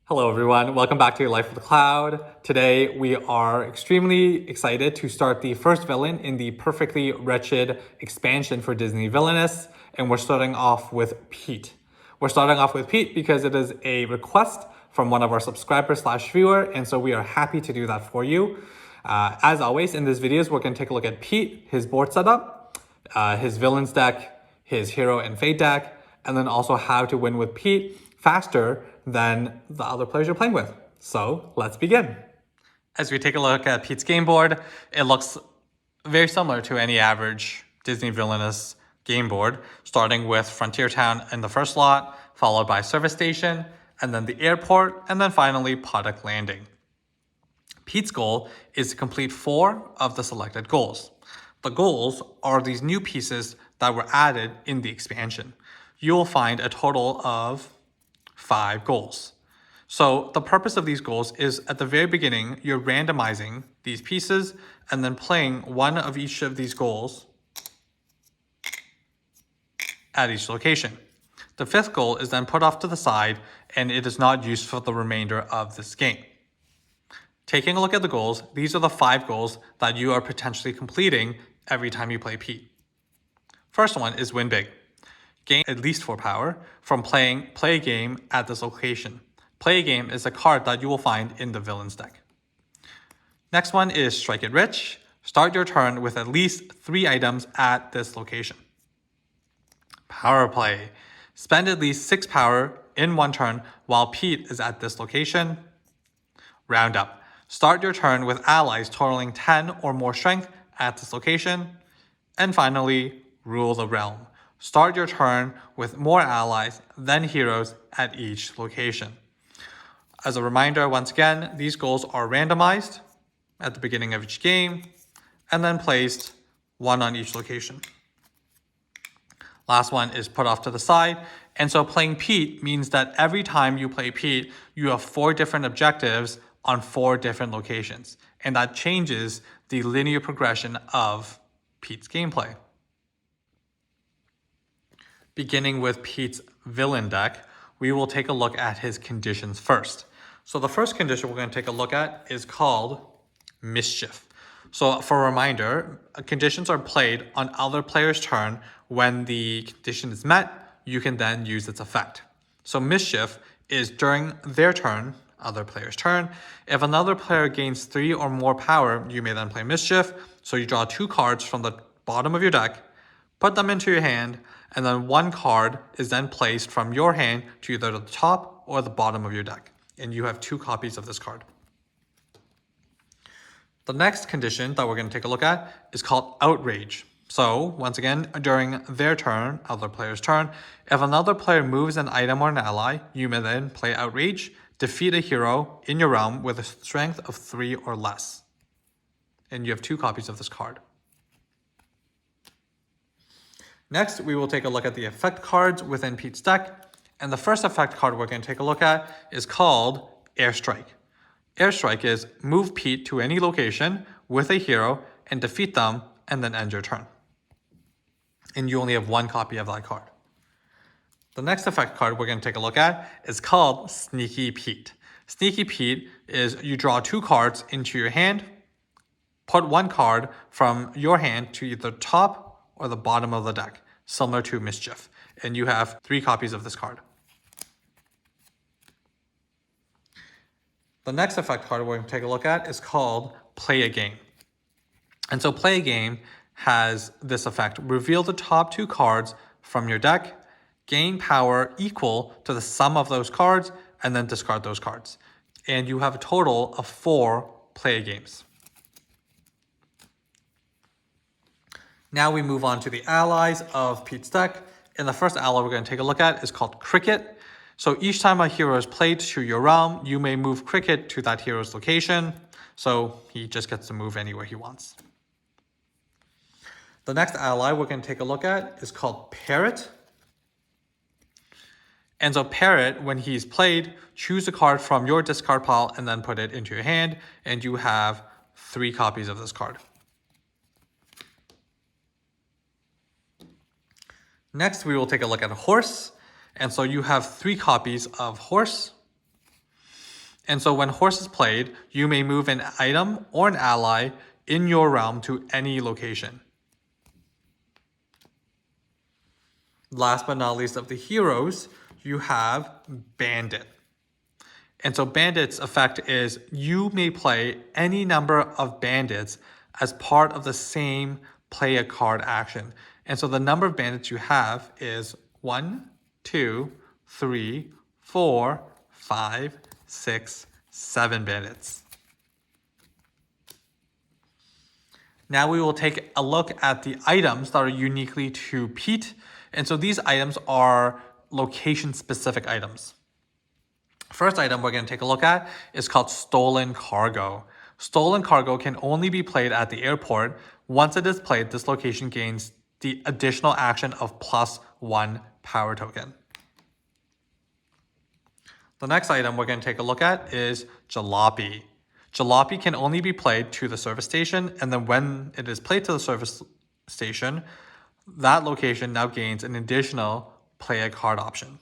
Hello everyone, welcome back to Life of the Cloud. Today we are extremely excited to start the first villain in the Perfectly Wretched expansion for Disney Villainous, and we're starting off with Pete. We're starting off with Pete because it is a request from one of our subscribers/viewer, and so we are happy to do that for you. As always, in these videos, we're going to take a look at Pete, his board setup, his villains deck, his hero and fate deck, and then also how to win with Pete faster than the other players you're playing with. So let's begin. As we take a look at Pete's game board, it looks very similar to any average Disney Villainous game board, starting with Frontier Town in the first slot, followed by Service Station, and then the airport, and then finally Poddock Landing. Pete's goal is to complete 4 of the selected goals. The goals are these new pieces that were added in the expansion. You will find a total of 5 goals. So the purpose of these goals is at the very beginning, you're randomizing these pieces and then playing one of each of these goals at each location. The 5th goal is then put off to the side and it is not used for the remainder of this game. Taking a look at the goals, these are the 5 goals that you are potentially completing every time you play Pete. First one is win big. Gain at least 4 power from playing Play a Game at this location. Play a Game is a card that you will find in the Villains deck. Next one is Strike It Rich. Start your turn with at least 3 items at this location. Power Play. Spend at least 6 power in one turn while Pete is at this location. Round Up. Start your turn with allies totaling 10 or more strength at this location. And finally, Rule the Realm. Start your turn with more allies than heroes at each location. As a reminder, once again, these goals are randomized at the beginning of each game and then placed 1 on each location. Last one is put off to the side. And so playing Pete means that every time you play Pete, you have 4 different objectives on 4 different locations. And that changes the linear progression of Pete's gameplay. Beginning with Pete's villain deck, we will take a look at his conditions first. So the first condition we're going to take a look at is called Mischief. So for a reminder, conditions are played on other players' turn. When the condition is met, you can then use its effect. So Mischief is during their turn, other player's turn. If another player gains 3 or more power, you may then play Mischief. So you draw 2 cards from the bottom of your deck, put them into your hand, and then 1 card is then placed from your hand to either the top or the bottom of your deck. And you have 2 copies of this card. The next condition that we're going to take a look at is called Outrage. So once again, during their turn, other player's turn, if another player moves an item or an ally, you may then play Outrage, defeat a hero in your realm with a strength of 3 or less. And you have 2 copies of this card. Next, we will take a look at the effect cards within Pete's deck. And the first effect card we're going to take a look at is called Airstrike. Airstrike is move Pete to any location with a hero and defeat them and then end your turn. And you only have 1 copy of that card. The next effect card we're going to take a look at is called Sneaky Pete. Sneaky Pete is you draw 2 cards into your hand, put 1 card from your hand to either top or the bottom of the deck, similar to Mischief. And you have 3 copies of this card. The next effect card we're going to take a look at is called Play a Game. And so Play a Game has this effect. Reveal the top 2 cards from your deck, gain power equal to the sum of those cards, and then discard those cards. And you have a total of 4 Play a Games. Now we move on to the allies of Pete's deck. And the first ally we're going to take a look at is called Cricket. So each time a hero is played to your realm, you may move Cricket to that hero's location. So he just gets to move anywhere he wants. The next ally we're going to take a look at is called Parrot. And so Parrot, when he's played, choose a card from your discard pile and then put it into your hand. And you have 3 copies of this card. Next, we will take a look at a Horse. And so you have 3 copies of Horse. And so when horse is played, you may move an item or an ally in your realm to any location. Last but not least of the heroes, you have Bandit. And so Bandit's effect is you may play any number of bandits as part of the same play a card action. And so the number of bandits you have is 1, 2, 3, 4, 5, 6, 7 bandits. Now we will take a look at the items that are uniquely to Pete. And so these items are location-specific items. First item we're going to take a look at is called Stolen Cargo. Stolen Cargo can only be played at the airport. Once it is played, this location gains the additional action of +1 power token. The next item we're going to take a look at is Jalopy. Jalopy can only be played to the service station, and then when it is played to the service station, that location now gains an additional play a card option.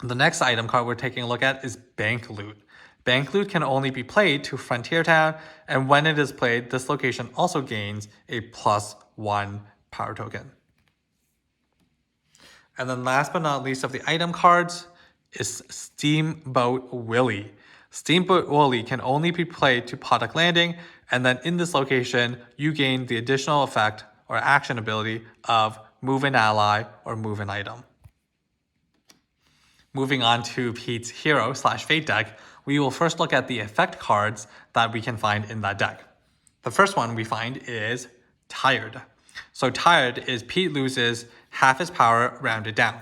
The next item card we're taking a look at is Bank Loot. Bank Loot can only be played to Frontier Town, and when it is played, this location also gains a +1 power token. And then last but not least of the item cards is Steamboat Willie. Steamboat Willie can only be played to Product Landing, and then in this location, you gain the additional effect or action ability of move an ally or move an item. Moving on to Pete's Hero/Fate deck, we will first look at the effect cards that we can find in that deck. The first one we find is Tired. So Tired is Pete loses half his power rounded down.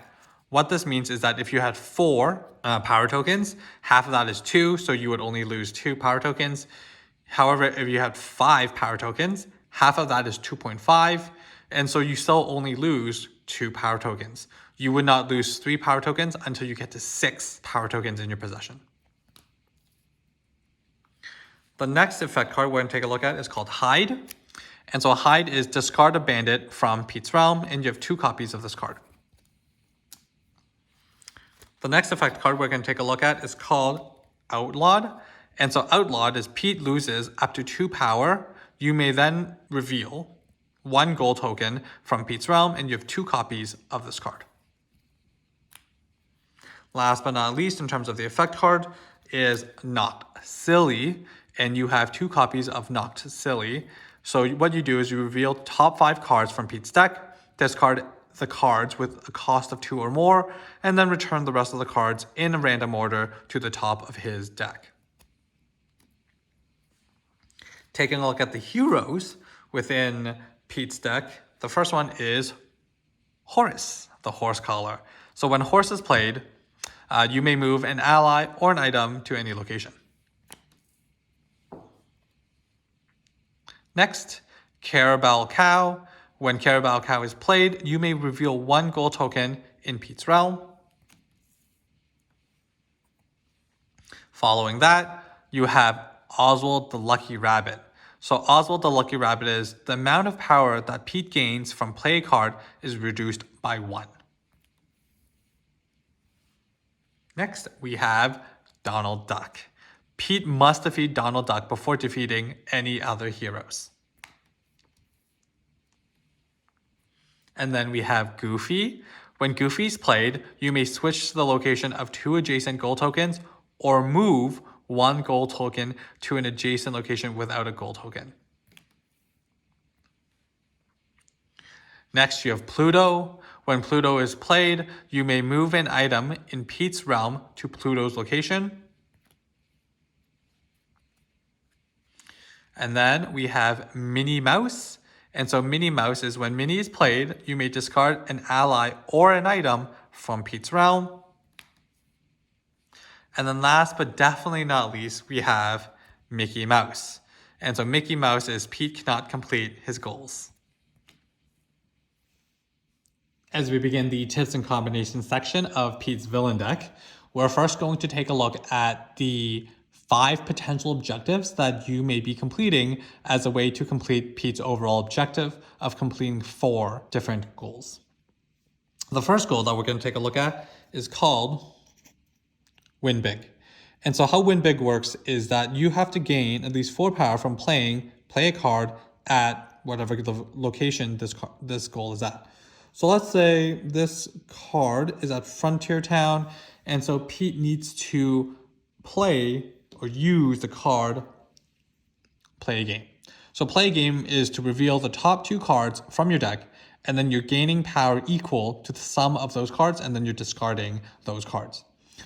What this means is that if you had 4 power tokens, half of that is 2, so you would only lose 2 power tokens. However, if you had 5 power tokens, half of that is 2.5, and so you still only lose 2 power tokens. You would not lose 3 power tokens until you get to 6 power tokens in your possession. The next effect card we're going to take a look at is called Hide. And so Hide is discard a bandit from Pete's realm, and you have 2 copies of this card. The next effect card we're going to take a look at is called Outlawed. And so Outlawed is Pete loses up to 2 power. You may then reveal 1 gold token from Pete's realm, and you have 2 copies of this card. Last but not least, in terms of the effect card, is Not Silly, and you have 2 copies of Not Silly. So what you do is you reveal top 5 cards from Pete's deck, discard the cards with a cost of 2 or more, and then return the rest of the cards in a random order to the top of his deck. Taking a look at the heroes within Pete's deck, the first one is Horace, the horse collar. So when horse is played, you may move an ally or an item to any location. Next, Carabao Cow. When Carabao Cow is played, you may reveal 1 gold token in Pete's realm. Following that, you have Oswald the Lucky Rabbit. So Oswald the Lucky Rabbit is the amount of power that Pete gains from play a card is reduced by 1. Next, we have Donald Duck. Pete must defeat Donald Duck before defeating any other heroes. And then we have Goofy. When Goofy is played, you may switch to the location of 2 adjacent gold tokens or move 1 gold token to an adjacent location without a gold token. Next, you have Pluto. When Pluto is played, you may move an item in Pete's realm to Pluto's location. And then we have Minnie Mouse. And so Minnie Mouse is when Minnie is played, you may discard an ally or an item from Pete's realm. And then last but definitely not least, we have Mickey Mouse. And so Mickey Mouse is Pete cannot complete his goals. As we begin the tips and combinations section of Pete's villain deck, we're first going to take a look at the 5 potential objectives that you may be completing as a way to complete Pete's overall objective of completing 4 different goals. The first goal that we're going to take a look at is called Win Big. And so how Win Big works is that you have to gain at least 4 power from play a card at whatever the location this goal is at. So let's say this card is at Frontier Town, and so Pete needs to play or use the card Play a Game. So Play a Game is to reveal the top 2 cards from your deck, and then you're gaining power equal to the sum of those cards, and then you're discarding those cards.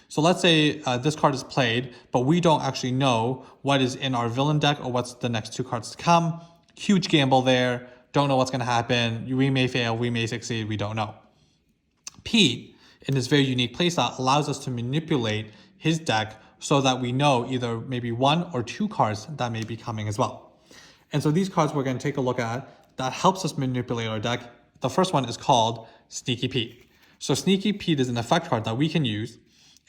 So let's say this card is played, but we don't actually know what is in our villain deck or what's the next 2 cards to come. Huge gamble there. Don't know what's going to happen. We may fail, we may succeed, we don't know. Pete, in his very unique playstyle, allows us to manipulate his deck so that we know either maybe 1 or 2 cards that may be coming as well. And so these cards we're going to take a look at that helps us manipulate our deck. The first one is called Sneaky Pete. So Sneaky Pete is an effect card that we can use,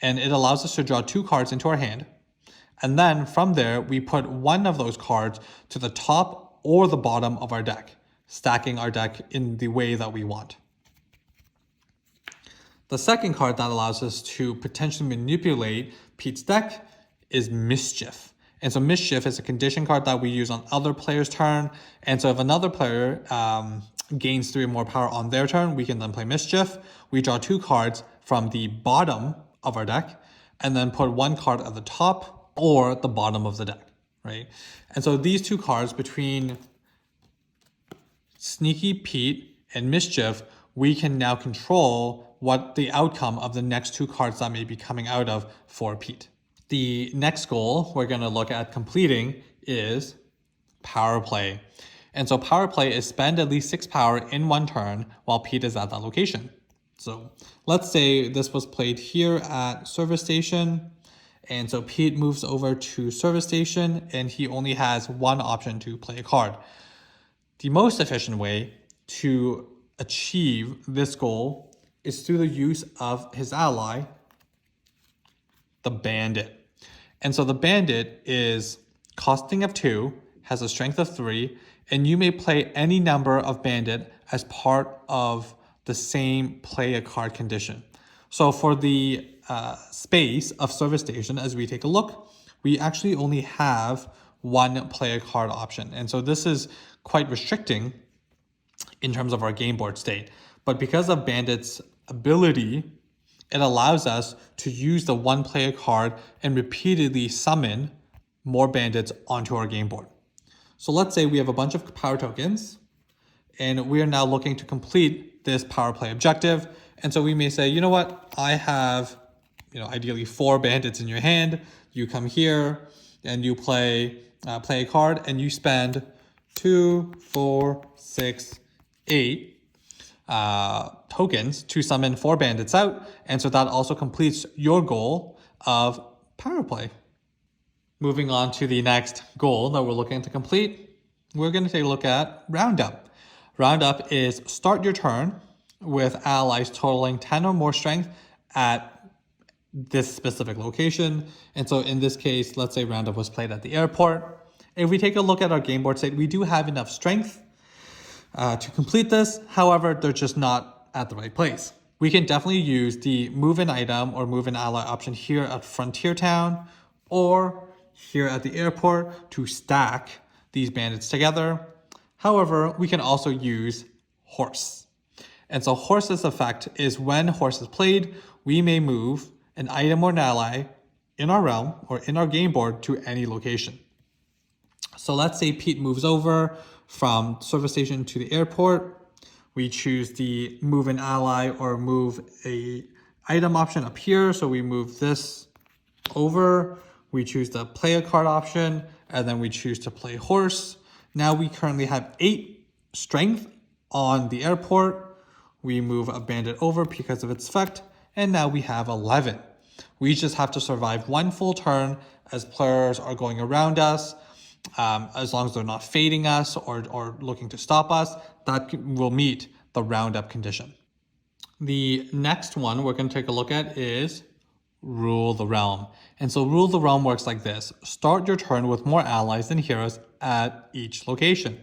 and it allows us to draw 2 cards into our hand. And then from there, we put one of those cards to the top or the bottom of our deck, stacking our deck in the way that we want. The second card that allows us to potentially manipulate Pete's deck is Mischief. And so Mischief is a condition card that we use on other players' turn. And so if another player gains 3 or more power on their turn, we can then play Mischief. We draw 2 cards from the bottom of our deck and then put 1 card at the top or the bottom of the deck, right? And so these 2 cards between Sneaky Pete and Mischief, we can now control what the outcome of the next 2 cards that may be coming out of for Pete. The next goal we're going to look at completing is Power Play. And so Power Play is spend at least 6 power in 1 turn while Pete is at that location. So let's say this was played here at Service Station. And so Pete moves over to Service Station and he only has 1 option to play a card. The most efficient way to achieve this goal is through the use of his ally, the Bandit. And so the Bandit is costing of 2, has a strength of 3, and you may play any number of Bandit as part of the same play a card condition. So for the space of Service Station, as we take a look, we actually only have 1 play a card option. And so this is quite restricting in terms of our game board state. But because of Bandit's ability, it allows us to use the 1 play a card and repeatedly summon more bandits onto our game board. So let's say we have a bunch of power tokens and we are now looking to complete this power play objective. And so we may say, you know what, I have, ideally 4 bandits in your hand. You come here and you play a card and you spend 2, 4, 6, 8 tokens to summon 4 bandits out. And so that also completes your goal of power play. Moving on to the next goal that we're looking to complete, we're going to take a look at Roundup. Roundup is start your turn with allies totaling 10 or more strength at this specific location. And so in this case, let's say Roundup was played at the airport. If we take a look at our game board state, we do have enough strength to complete this. However, they're just not at the right place. We can definitely use the move an item or move an ally option here at Frontier Town or here at the airport to stack these bandits together. However, we can also use Horse. And so Horse's effect is when Horse is played, we may move an item or an ally in our realm or in our game board to any location. So let's say Pete moves over from Service Station to the airport. We choose the move an ally or move a item option up here. So we move this over. We choose the play a card option, and then we choose to play Horse. Now we currently have 8 strength on the airport. We move a bandit over because of its effect, and now we have 11. We just have to survive 1 full turn as players are going around us. As long as they're not fading us or looking to stop us, that will meet the Roundup condition. The next one we're going to take a look at is Rule the Realm. And so Rule the Realm works like this. Start your turn with more allies than heroes at each location.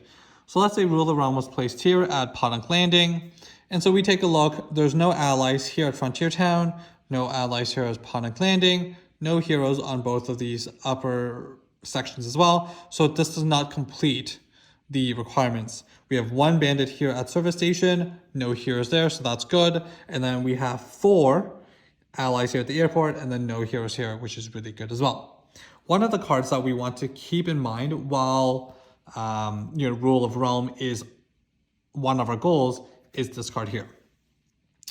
So let's say Rule the Realm was placed here at Podunk Landing. And so we take a look. There's no allies here at Frontier Town, no allies here at Podunk Landing, no heroes on both of these upper sections as well. So this does not complete the requirements. We have 1 bandit here at service station, no heroes there, so that's good. And then we have 4 allies here at the airport, and then no heroes here, which is really good as well. One of the cards that we want to keep in mind while Rule of Realm is one of our goals is this card here,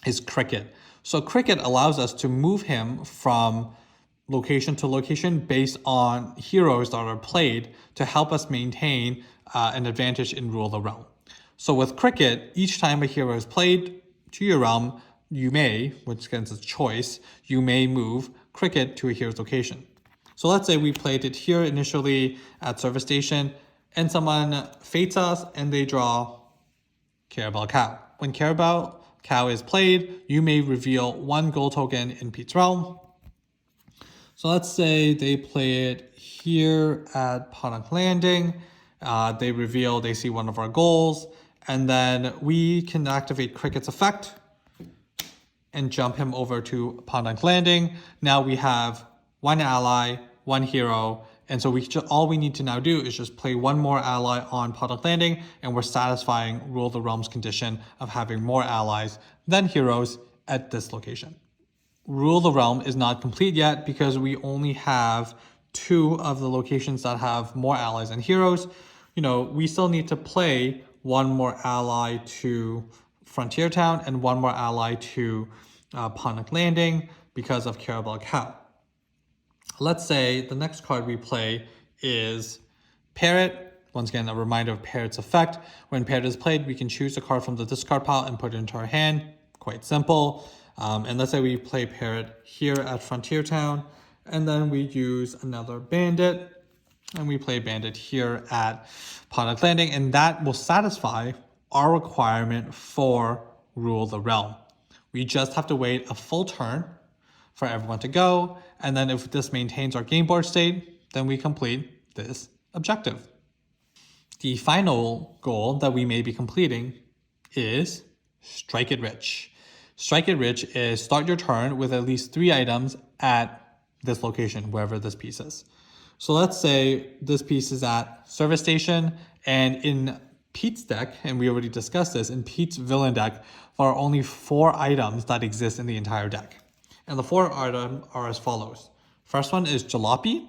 is Cricket. So Cricket allows us to move him from location to location based on heroes that are played to help us maintain an advantage in Rule of the Realm. So with Cricket, each time a hero is played to your realm, you may, which again is a choice, you may move Cricket to a hero's location. So let's say we played it here initially at service station, and someone fates us and they draw Carabao Cow. When Carabao Cow is played, you may reveal 1 gold token in Pete's realm. So let's say they play it here at Podunk Landing. They see one of our goals, and then we can activate Cricket's effect and jump him over to Podunk Landing. Now we have 1 ally, 1 hero, and so all we need to now do is just play 1 more ally on Podunk Landing, and we're satisfying Rule of the Realm's condition of having more allies than heroes at this location. Rule of the Realm is not complete yet because we only have 2 of the locations that have more allies than heroes. We still need to play 1 more ally to Frontier Town and 1 more ally to Podunk Landing because of Carabao Cow. Let's say the next card we play is Parrot. Once again, a reminder of Parrot's effect. When Parrot is played, we can choose a card from the discard pile and put it into our hand. Quite simple. And let's say we play Parrot here at Frontier Town, and then we use another Bandit, and we play Bandit here at Podunk Landing, and that will satisfy our requirement for Rule the Realm. We just have to wait a full turn for everyone to go, and then if this maintains our game board state, then we complete this objective. The final goal that we may be completing is Strike It Rich. Strike It Rich is start your turn with at least 3 items at this location, wherever this piece is. So let's say this piece is at service station, and in Pete's deck, and we already discussed this, in Pete's villain deck, there are only 4 items that exist in the entire deck. And the 4 items are as follows. First one is Jalopy,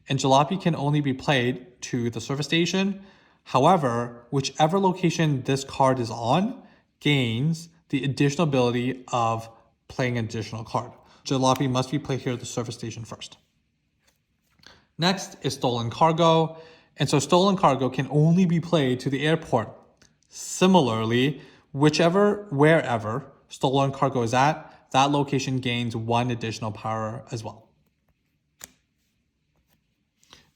and Jalopy can only be played to the service station. However, whichever location this card is on gains the additional ability of playing an additional card. Jalopy must be played here at the service station first. Next is Stolen Cargo, and so Stolen Cargo can only be played to the airport. Similarly, wherever Stolen Cargo is at, that location gains 1 additional power as well.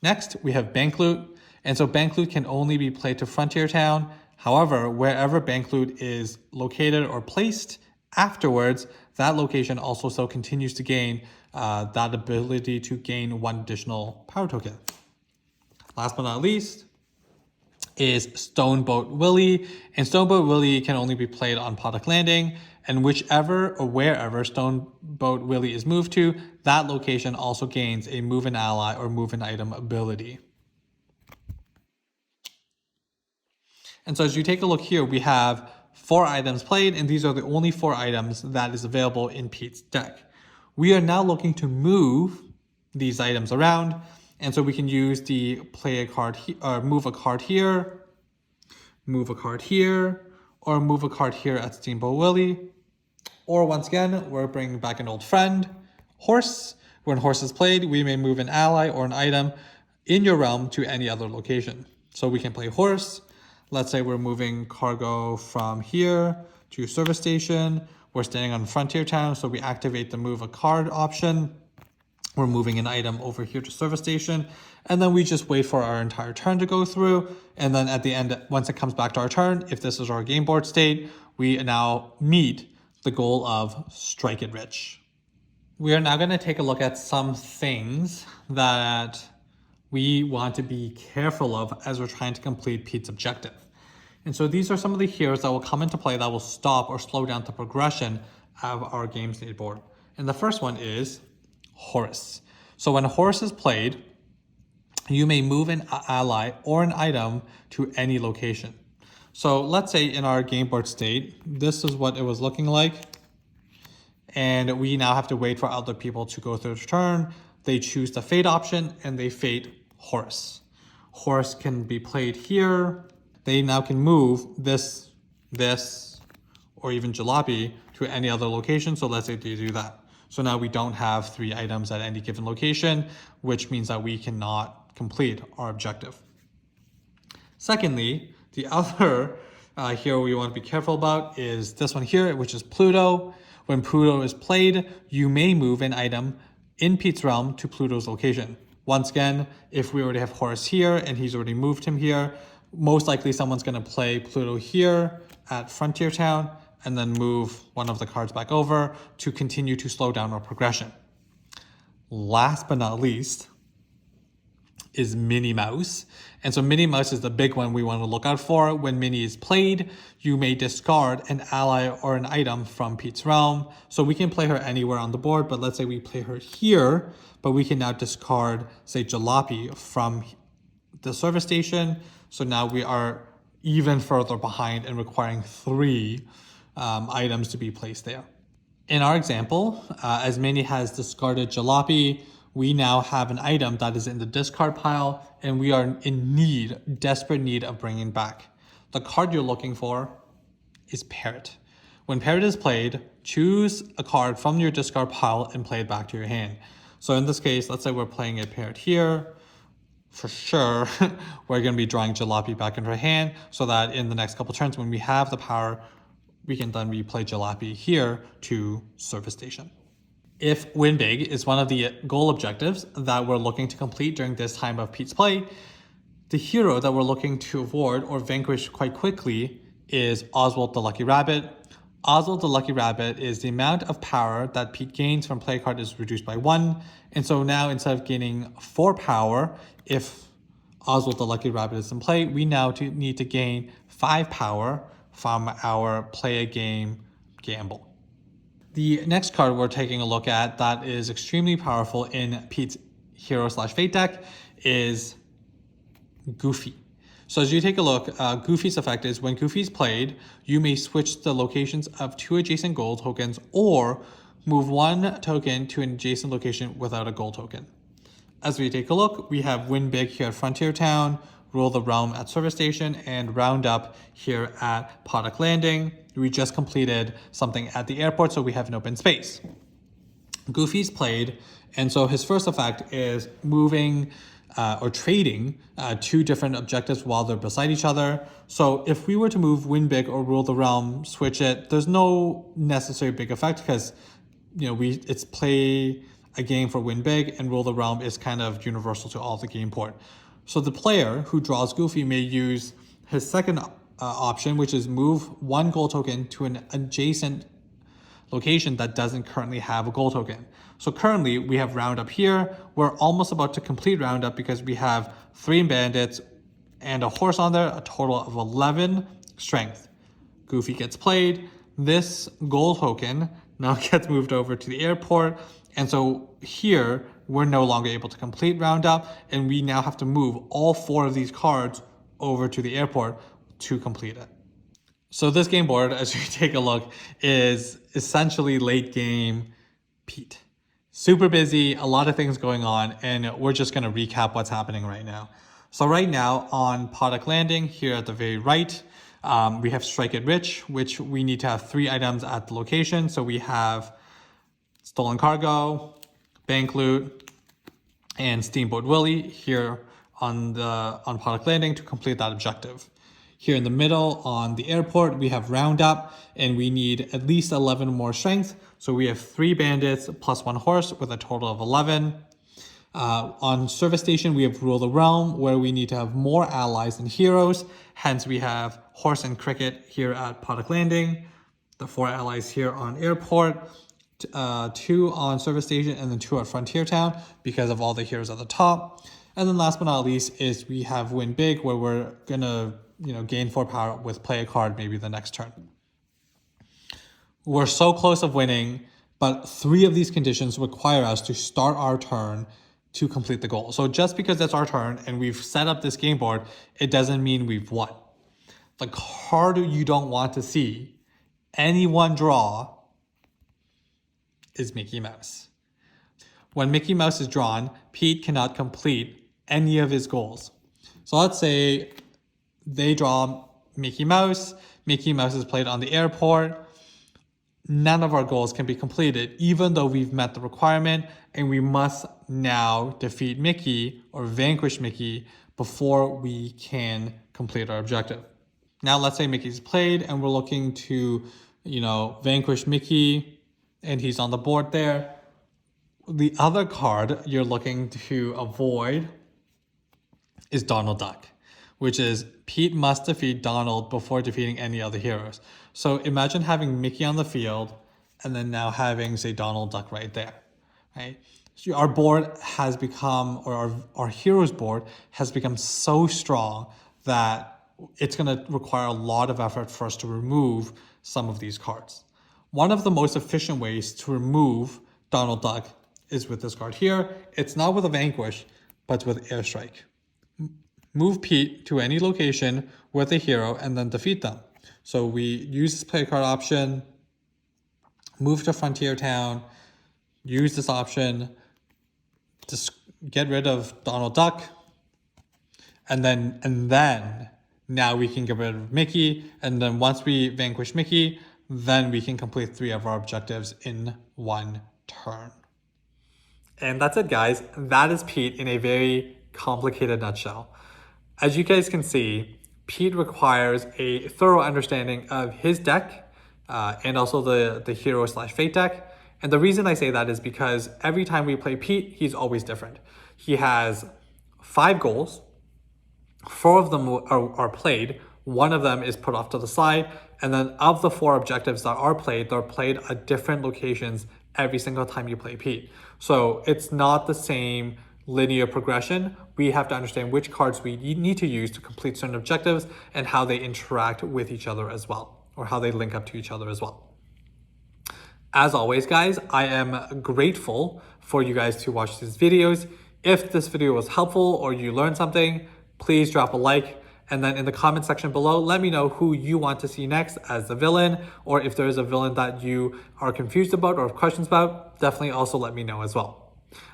Next, we have Bank Loot, and so Bank Loot can only be played to Frontier Town. However, wherever Bank Loot is located or placed afterwards, that location also still continues to gain that ability to gain 1 additional power token. Last but not least is Stoneboat Willie, and Stoneboat Willie can only be played on Podunk Landing, and whichever or wherever Stoneboat Willie is moved to, that location also gains a move an ally or move an item ability. And so as you take a look here, we have 4 items played, and these are the only 4 items that is available in Pete's deck. We are now looking to move these items around, and so we can use the play a card or move a card here, move a card here, or move a card here at Steamboat Willie. Or once again, we're bringing back an old friend, Horse. When Horse is played, we may move an ally or an item in your realm to any other location. So we can play Horse. Let's say we're moving cargo from here to service station. We're standing on Frontier Town, so we activate the move a card option. We're moving an item over here to service station, and then we just wait for our entire turn to go through. And then at the end, once it comes back to our turn, if this is our game board state, we now meet the goal of Strike It Rich. We are now going to take a look at some things that we want to be careful of as we're trying to complete Pete's objective. And so these are some of the heroes that will come into play that will stop or slow down the progression of our game state board. And the first one is Horus. So when horse is played, you may move an ally or an item to any location. So let's say in our game board state, this is what it was looking like. And we now have to wait for other people to go through the turn. They choose the fate option and they fate horse. Horse can be played here. They now can move this, or even jalopy to any other location. So let's say they do that. So now we don't have 3 items at any given location, which means that we cannot complete our objective. Secondly, the other hero we want to be careful about is this one here, which is Pluto. When Pluto is played, you may move an item in Pete's realm to Pluto's location. Once again, if we already have Horus here and he's already moved him here, most likely someone's going to play Pluto here at Frontier Town and then move one of the cards back over to continue to slow down our progression. Last but not least is Minnie Mouse. And so Minnie Mouse is the big one we want to look out for. When Minnie is played, you may discard an ally or an item from Pete's realm. So we can play her anywhere on the board, but let's say we play her here, but we can now discard, say, Jalopy from the service station. So now we are even further behind and requiring 3 items to be placed there. In our example, as Minnie has discarded Jalopy, we now have an item that is in the discard pile and we are in desperate need of bringing back. The card you're looking for is Parrot. When Parrot is played, choose a card from your discard pile and play it back to your hand. So in this case, let's say we're playing a Parrot here. For sure, we're going to be drawing Jalopy back into our hand so that in the next couple turns when we have the power, we can then replay Jalopy here to service station. If Win Big is one of the goal objectives that we're looking to complete during this time of Pete's play, the hero that we're looking to avoid or vanquish quite quickly is Oswald the Lucky Rabbit. Oswald the Lucky Rabbit is the amount of power that Pete gains from play a card is reduced by 1. And so now instead of gaining 4 power, if Oswald the Lucky Rabbit is in play, we now need to gain 5 power from our play a game gamble. The next card we're taking a look at that is extremely powerful in Pete's hero/fate deck is Goofy. So as you take a look, Goofy's effect is when Goofy's played, you may switch the locations of 2 adjacent gold tokens or move 1 token to an adjacent location without a gold token. As we take a look, we have Win Big here at Frontier Town, Rule the Realm at Service Station, and Round Up here at Poddock Landing. We just completed something at the airport, so we have an open space. Goofy's played, and so his first effect is moving or trading 2 different objectives while they're beside each other. So if we were to move Win Big or Rule the Realm, switch it, there's no necessary big effect because it's play a game for Win Big and Rule the Realm is kind of universal to all the game port. So the player who draws Goofy may use his second option, which is move 1 gold token to an adjacent location that doesn't currently have a gold token. So currently we have Roundup here. We're almost about to complete Roundup because we have 3 bandits and a horse on there, a total of 11 strength. Goofy gets played. This gold token now gets moved over to the airport. And so here we're no longer able to complete Roundup and we now have to move all 4 of these cards over to the airport to complete it. So this game board, as you take a look, is essentially late game Pete. Super busy, a lot of things going on, and we're just going to recap what's happening right now. So right now on Poddock Landing, here at the very right, we have Strike It Rich, which we need to have 3 items at the location. So we have Stolen Cargo, Bank Loot, and Steamboat Willie here on Poddock Landing to complete that objective. Here in the middle on the airport, we have Roundup, and we need at least 11 more strength. So we have 3 bandits plus 1 horse with a total of 11. On Service Station, we have Rule the Realm, where we need to have more allies and heroes. Hence, we have Horse and Cricket here at Poddock Landing, the 4 allies here on Airport, 2 on Service Station, and then 2 at Frontier Town because of all the heroes at the top. And then last but not least is we have Win Big, where we're gonna gain 4 power with play a card maybe the next turn. We're so close of winning, but 3 of these conditions require us to start our turn to complete the goal. So just because it's our turn and we've set up this game board, it doesn't mean we've won. The card you don't want to see anyone draw is Mickey Mouse. When Mickey Mouse is drawn, Pete cannot complete any of his goals. So let's say they draw Mickey Mouse is played on the airport. None of our goals can be completed, even though we've met the requirement, and we must now defeat Mickey or vanquish Mickey before we can complete our objective. Now, let's say Mickey's played and we're looking to, vanquish Mickey and he's on the board there. The other card you're looking to avoid is Donald Duck, which is Pete must defeat Donald before defeating any other heroes. So imagine having Mickey on the field and then now having, say, Donald Duck right there, right? So our board has become, or our heroes board has become so strong that it's going to require a lot of effort for us to remove some of these cards. One of the most efficient ways to remove Donald Duck is with this card here. It's not with a vanquish, but with airstrike. Move Pete to any location with a hero and then defeat them. So we use this play card option, move to Frontier Town, use this option, just get rid of Donald Duck, and then now we can get rid of Mickey, and then once we vanquish Mickey, then we can complete 3 of our objectives in 1 turn. And that's it, guys. That is Pete in a very complicated nutshell. As you guys can see, Pete requires a thorough understanding of his deck and also the hero/fate deck. And the reason I say that is because every time we play Pete, he's always different. He has 5 goals. 4 of them are played. 1 of them is put off to the side. And then of the 4 objectives that are played, they're played at different locations every single time you play Pete. So it's not the same linear progression. We have to understand which cards we need to use to complete certain objectives and how they interact with each other as well, or how they link up to each other as well. As always, guys, I am grateful for you guys to watch these videos. If this video was helpful or you learned something, please drop a like. And then in the comment section below, let me know who you want to see next as the villain, or if there is a villain that you are confused about or have questions about, definitely also let me know as well.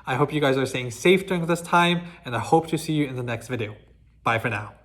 I hope you guys are staying safe during this time, and I hope to see you in the next video. Bye for now.